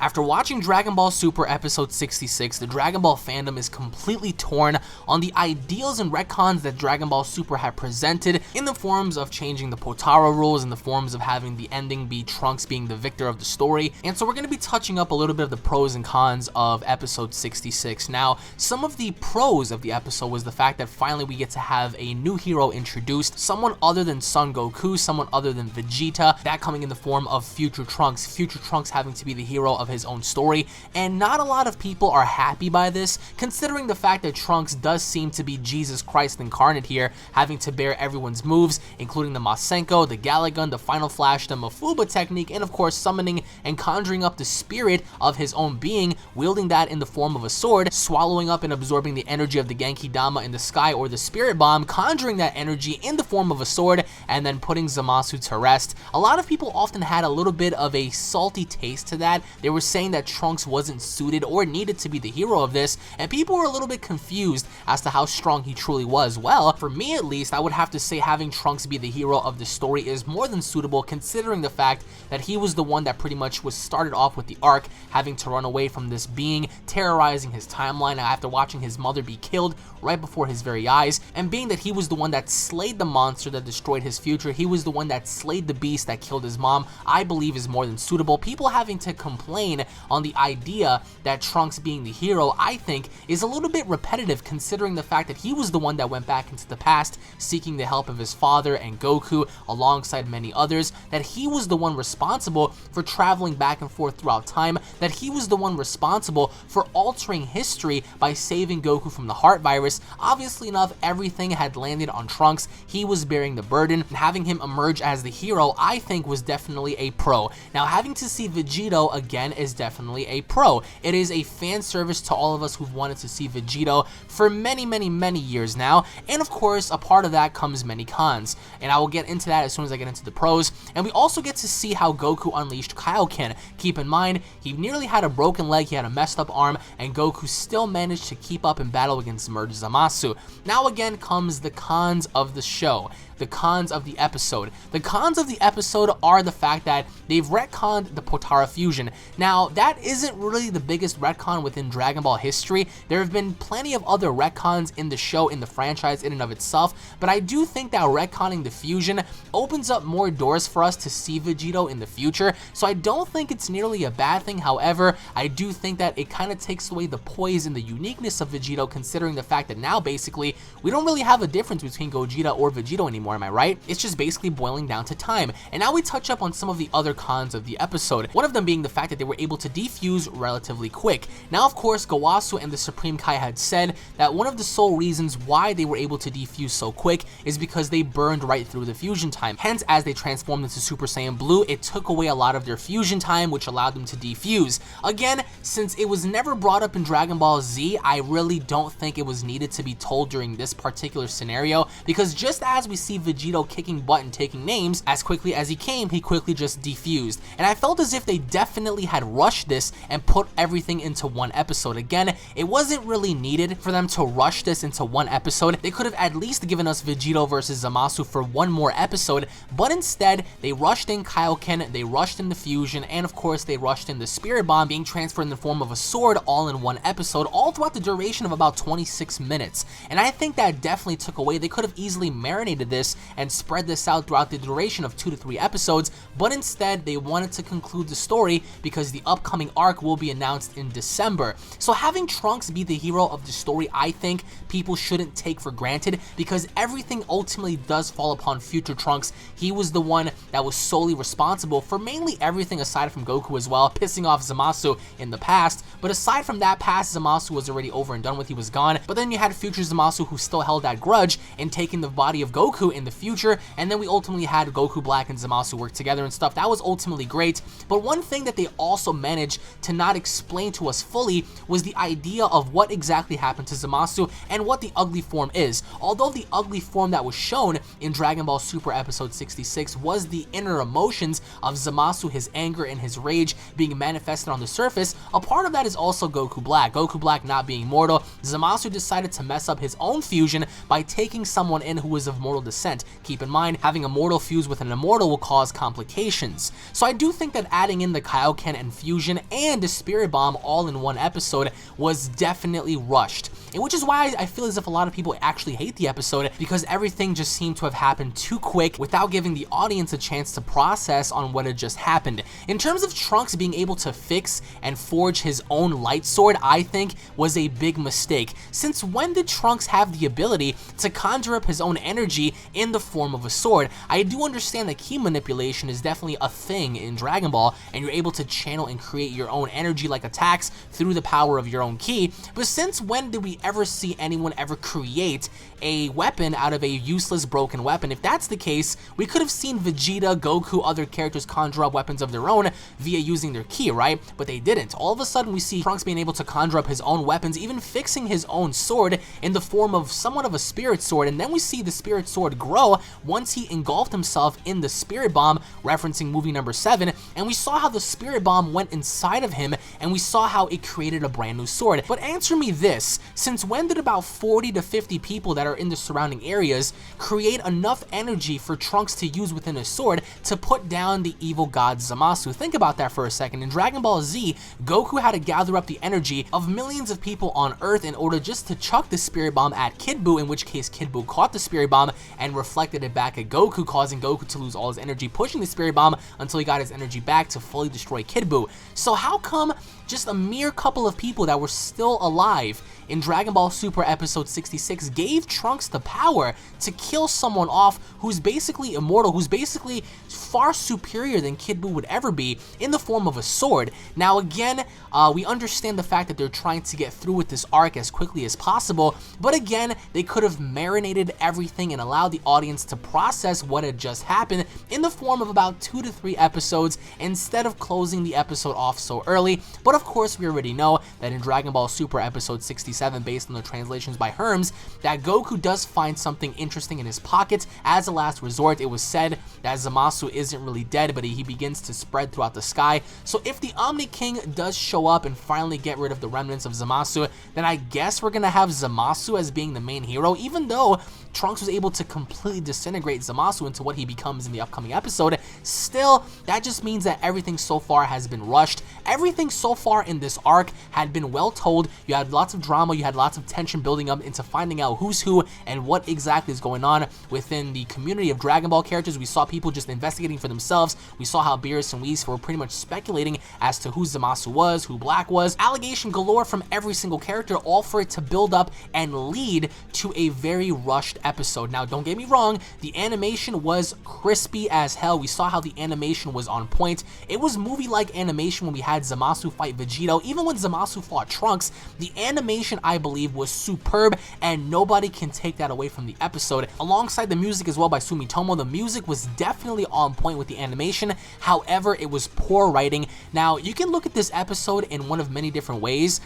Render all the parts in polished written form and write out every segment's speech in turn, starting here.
After watching Dragon Ball Super Episode 66, the Dragon Ball fandom is completely torn on the ideals and retcons that Dragon Ball Super had presented in the forms of changing the Potara rules, in the forms of having the ending be Trunks being the victor of the story. And so we're going to be touching up a little bit of the pros and cons of Episode 66. Now, some of the pros of the episode was the fact that finally we get to have a new hero introduced, someone other than Son Goku, someone other than Vegeta, that coming in the form of Future Trunks having to be the hero of his own story. And not a lot of people are happy by this, considering the fact that Trunks does seem to be Jesus Christ incarnate here, having to bear everyone's moves, including the Masenko, the Galagun, the Final Flash, the Mafuba technique, and of course summoning and conjuring up the spirit of his own being, wielding that in the form of a sword, swallowing up and absorbing the energy of the Genki Dama in the sky or the Spirit Bomb, conjuring that energy in the form of a sword, and then putting Zamasu to rest. A lot of people often had a little bit of a salty taste to that. They were saying that Trunks wasn't suited or needed to be the hero of this, and people were a little bit confused as to how strong he truly was. Well, for me at least, I would have to say having Trunks be the hero of the story is more than suitable, considering the fact that he was the one that pretty much was started off with the arc, having to run away from this being, terrorizing his timeline after watching his mother be killed right before his very eyes, and being that he was the one that slayed the monster that destroyed his future, he was the one that slayed the beast that killed his mom, I believe is more than suitable. People having to complain on the idea that Trunks being the hero, I think, is a little bit repetitive, considering the fact that he was the one that went back into the past, seeking the help of his father and Goku, alongside many others, that he was the one responsible for traveling back and forth throughout time, that he was the one responsible for altering history by saving Goku from the heart virus. Obviously enough, everything had landed on Trunks. He was bearing the burden, and having him emerge as the hero, I think, was definitely a pro. Now, having to see Vegito again is definitely a pro. It is a fan service to all of us who've wanted to see Vegito for many years now, and of course, a part of that comes many cons, and I will get into that as soon as I get into the pros. And we also get to see how Goku unleashed Kaioken. Keep in mind, he nearly had a broken leg, he had a messed up arm, and Goku still managed to keep up in battle against Merge Zamasu. Now again comes the cons of the show. The cons of the episode. The cons of the episode are the fact that they've retconned the Potara fusion. Now, that isn't really the biggest retcon within Dragon Ball history. There have been plenty of other retcons in the show, in the franchise, in and of itself, but I do think that retconning the fusion opens up more doors for us to see Vegito in the future, so I don't think it's nearly a bad thing. However, I do think that it kind of takes away the poise and the uniqueness of Vegito, considering the fact that now, basically, we don't really have a difference between Gogeta or Vegito anymore. Am I right? It's just basically boiling down to time. And now we touch up on some of the other cons of the episode, one of them being the fact that they were able to defuse relatively quick. Now, of course, Gawasu and the Supreme Kai had said that one of the sole reasons why they were able to defuse so quick is because they burned right through the fusion time. Hence, as they transformed into Super Saiyan Blue, it took away a lot of their fusion time, which allowed them to defuse. Again, since it was never brought up in Dragon Ball Z, I really don't think it was needed to be told during this particular scenario, because just as we see Vegito kicking butt and taking names, as quickly as he came, he quickly just defused. And I felt as if they definitely had rushed this and put everything into one episode. Again, it wasn't really needed for them to rush this into one episode. They could have at least given us Vegito versus Zamasu for one more episode, but instead, they rushed in Kaioken, they rushed in the fusion, and of course, they rushed in the Spirit Bomb being transferred in the form of a sword all in one episode, all throughout the duration of about 26 minutes. And I think that definitely took away. They could have easily marinated this and spread this out throughout the duration of 2 to 3 episodes, but instead they wanted to conclude the story because the upcoming arc will be announced in December. So having Trunks be the hero of the story, I think people shouldn't take for granted, because everything ultimately does fall upon future Trunks. He was the one that was solely responsible for mainly everything aside from Goku as well, pissing off Zamasu in the past, but aside from that, past Zamasu was already over and done with, he was gone. But then you had future Zamasu who still held that grudge in taking the body of Goku in the future, and then we ultimately had Goku Black and Zamasu work together and stuff. That was ultimately great, but one thing that they also managed to not explain to us fully was the idea of what exactly happened to Zamasu and what the ugly form is. Although the ugly form that was shown in Dragon Ball Super Episode 66 was the inner emotions of Zamasu, his anger and his rage being manifested on the surface, a part of that is also Goku Black. Goku Black not being mortal, Zamasu decided to mess up his own fusion by taking someone in who was of mortal descent. Keep in mind, having a mortal fuse with an immortal will cause complications. So I do think that adding in the Kaioken and Fusion and the Spirit Bomb all in one episode was definitely rushed. And which is why I feel as if a lot of people actually hate the episode, because everything just seemed to have happened too quick without giving the audience a chance to process on what had just happened. In terms of Trunks being able to fix and forge his own light sword, I think was a big mistake. Since when did Trunks have the ability to conjure up his own energy in the form of a sword? I do understand that key manipulation is definitely a thing in Dragon Ball, and you're able to channel and create your own energy-like attacks through the power of your own ki, but since when did we ever see anyone ever create a weapon out of a useless broken weapon? If that's the case, we could have seen Vegeta, Goku, other characters conjure up weapons of their own via using their ki, right? But they didn't. All of a sudden we see Trunks being able to conjure up his own weapons, even fixing his own sword in the form of somewhat of a spirit sword, and then we see the spirit sword grow once he engulfed himself in the Spirit Bomb, referencing movie number 7, and we saw how the Spirit Bomb went inside of him, and we saw how it created a brand new sword. But answer me this, since when did about 40 to 50 people that are in the surrounding areas create enough energy for Trunks to use within his sword to put down the evil god Zamasu? Think about that for a second. In Dragon Ball Z, Goku had to gather up the energy of millions of people on Earth in order just to chuck the Spirit Bomb at Kid Buu, in which case Kid Buu caught the Spirit Bomb and reflected it back at Goku, causing Goku to lose all his energy, pushing the Spirit Bomb until he got his energy back to fully destroy Kid Buu. So how come just a mere couple of people that were still alive in Dragon Ball Super Episode 66 gave Trunks the power to kill someone off who's basically immortal, who's basically far superior than Kid Buu would ever be, in the form of a sword? Now again, we understand the fact that they're trying to get through with this arc as quickly as possible, but again, they could have marinated everything and allowed the audience to process what had just happened in the form of about 2 to 3 episodes instead of closing the episode off so early. But of course, we already know that in Dragon Ball Super Episode 67, based on the translations by Herms, that Goku does find something interesting in his pocket. As a last resort, it was said that Zamasu isn't really dead, but he begins to spread throughout the sky. So if the Omni King does show up and finally get rid of the remnants of Zamasu, then I guess we're gonna have Zamasu as being the main hero, even though Trunks was able to completely disintegrate Zamasu into what he becomes in the upcoming episode. Still, that just means that everything so far has been rushed. Everything so far in this arc had been well told. You had lots of drama, you had lots of tension building up into finding out who's who and what exactly is going on within the community of Dragon Ball characters. We saw people just investigating for themselves. We saw how Beerus and Whis were pretty much speculating as to who Zamasu was, who Black was. Allegation galore from every single character, all for it to build up and lead to a very rushed episode. Now, don't get me wrong, the animation was crispy as hell. We saw how the animation was on point. It was movie-like animation when we had Zamasu fight Vegito. Even when Zamasu fought Trunks, the animation, I believe, was superb, and nobody can take that away from the episode. Alongside the music as well by Sumitomo, the music was definitely on point with the animation. However, it was poor writing. Now, you can look at this episode in one of many different ways.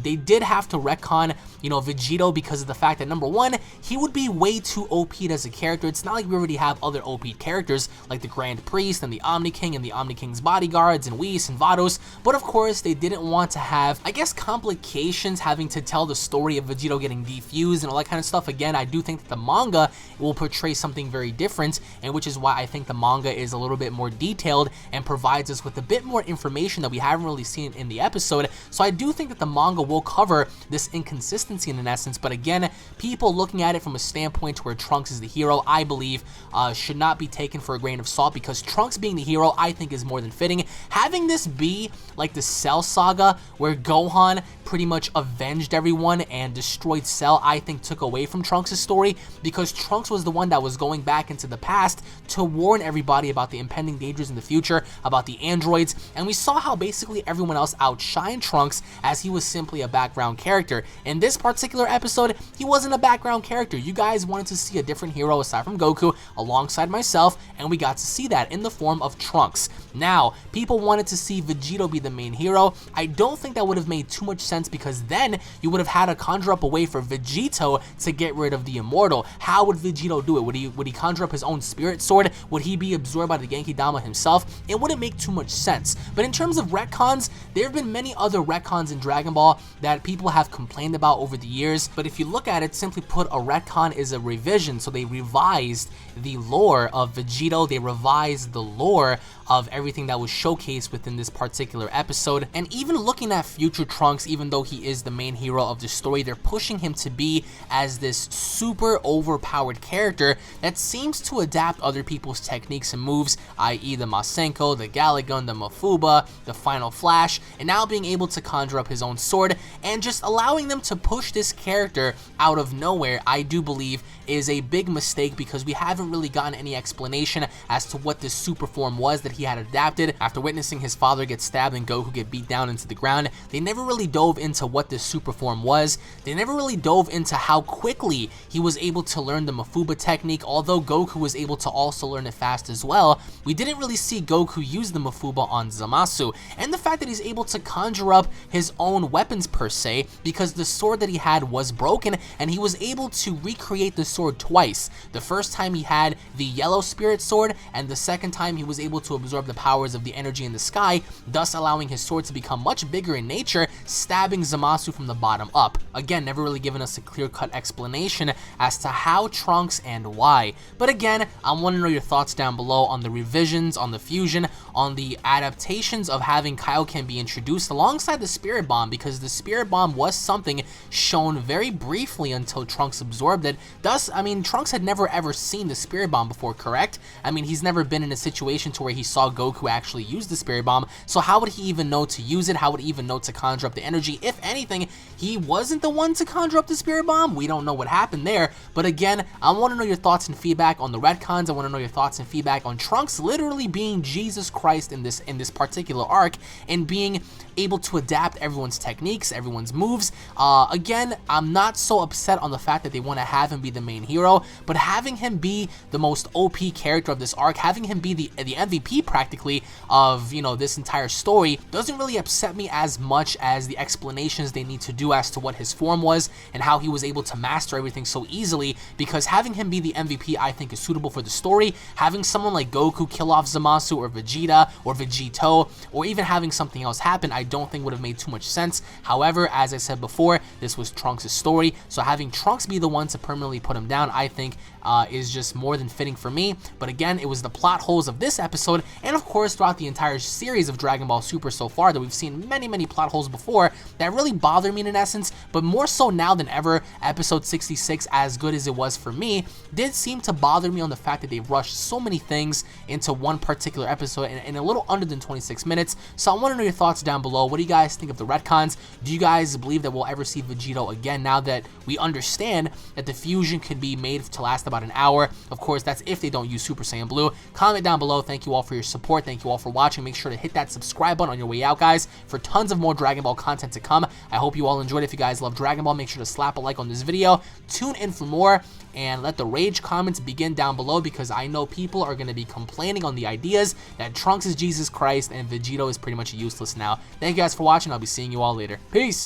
They did have to retcon, Vegito, because of the fact that, number one, he would be way too OP'd as a character. It's not like we already have other OP'd characters like the Grand Priest and the Omni King and the Omni King's bodyguards and Whis and Vados, but of course they didn't want to have, I guess, complications having to tell the story of Vegito getting defused and all that kind of stuff. Again, I do think that the manga will portray something very different, and which is why I think the manga is a little bit more detailed and provides us with a bit more information that we haven't really seen in the episode. So I do think that the manga will cover this inconsistency in essence, but again, people looking at it from a standpoint where Trunks is the hero, I believe, should not be taken for a grain of salt, because Trunks being the hero, I think, is more than fitting. Having this be like the Cell saga, where Gohan pretty much avenged everyone and destroyed Cell, I think took away from Trunks' story, because Trunks was the one that was going back into the past to warn everybody about the impending dangers in the future, about the androids, and we saw how basically everyone else outshined Trunks as he was simply a background character. In this particular episode, he wasn't a background character. You guys wanted to see a different hero aside from Goku alongside myself, and we got to see that in the form of Trunks. Now, people wanted to see Vegito be the main hero. Vegito, I don't think that would have made too much sense, because then you would have had to conjure up a way for Vegito to get rid of the Immortal. How would Vegito do it? Would he conjure up his own spirit sword? Would he be absorbed by the Genki Dama himself? It wouldn't make too much sense. But in terms of retcons, there have been many other retcons in Dragon Ball that people have complained about over the years. But if you look at it, simply put, a retcon is a revision. So they revised the lore of Vegito, they revised the lore of everything that was showcased within this particular episode. And even looking at future Trunks, even though he is the main hero of the story, they're pushing him to be as this super overpowered character that seems to adapt other people's techniques and moves, i.e. the Masenko, the Galagun, the Mafuba, the Final Flash, and now being able to conjure up his own sword, and just allowing them to push this character out of nowhere, I do believe is a big mistake, because we haven't really gotten any explanation as to what this super form was that he had adapted. After witnessing his father get stabbed and Goku get beat down into the ground, they never really dove into what this super form was. They never really dove into how quickly he was able to learn the Mafuba technique, although Goku was able to also learn it fast as well. We didn't really see Goku use the Mafuba on Zamasu, and the fact that he's able to conjure up his own weapons per se, because the sword that he had was broken, and he was able to recreate the sword twice. The first time he had the yellow spirit sword, and the second time he was able to absorb the powers of the energy in the sky, thus allowing his sword to become much bigger in nature, stabbing Zamasu from the bottom up. Again, never really given us a clear-cut explanation as to how, Trunks, and why. But again, I want to know your thoughts down below on the revisions, on the fusion, on the adaptations of having Kaioken be introduced alongside the Spirit Bomb, because the Spirit Bomb was something shown very briefly until Trunks absorbed it. Thus, I mean, Trunks had never ever seen the Spirit Bomb before, correct? I mean, he's never been in a situation to where he saw Goku actually use the Spirit Bomb, so how would he even know to use it? How would he even know to conjure up the energy? If anything, he wasn't the one to conjure up the Spirit Bomb. We don't know what happened there. But again, I want to know your thoughts and feedback on the retcons. I want to know your thoughts and feedback on Trunks literally being Jesus Christ in this particular arc, and being able to adapt everyone's techniques, everyone's moves. Again, I'm not so upset on the fact that they want to have him be the main hero, but having him be the most OP character of this arc, having him be the MVP practically of, you know, this entire story, doesn't really upset me as much as the explanations they need to do as to what his form was and how he was able to master everything so easily, because having him be the MVP I think is suitable for the story. Having someone like Goku kill off Zamasu or Vegeta or Vegito, or even having something else happen, I don't think would have made too much sense. However, as I said before, this was Trunks' story, so having Trunks be the one to permanently put him down, I think is just more than fitting for me. But again, it was the plot holes of this episode, and of course throughout the entire series of Dragon Ball Super so far, that we've seen many plot holes before that really bother me in essence, but more so now than ever. Episode 66, as good as it was for me, did seem to bother me on the fact that they rushed so many things into one particular episode in a little under than 26 minutes. So I want to know your thoughts down below. What do you guys think of the retcons? Do you guys believe that we'll ever see Vegito again, now that we understand that the fusion could be made to last about an hour? Of course, that's if they don't use Super Saiyan Blue. Comment down below. Thank you all for your support. Thank you all for watching. Make sure to hit that subscribe button on your way out, guys, for tons of more Dragon Ball content to come. I hope you all enjoyed. If you guys love Dragon Ball, make sure to slap a like on this video. Tune in for more, and let the rage comments begin down below, because I know people are going to be complaining on the ideas that Trunks is Jesus Christ and Vegito is pretty much useless now. Thank you guys for watching. I'll be seeing you all later. Peace!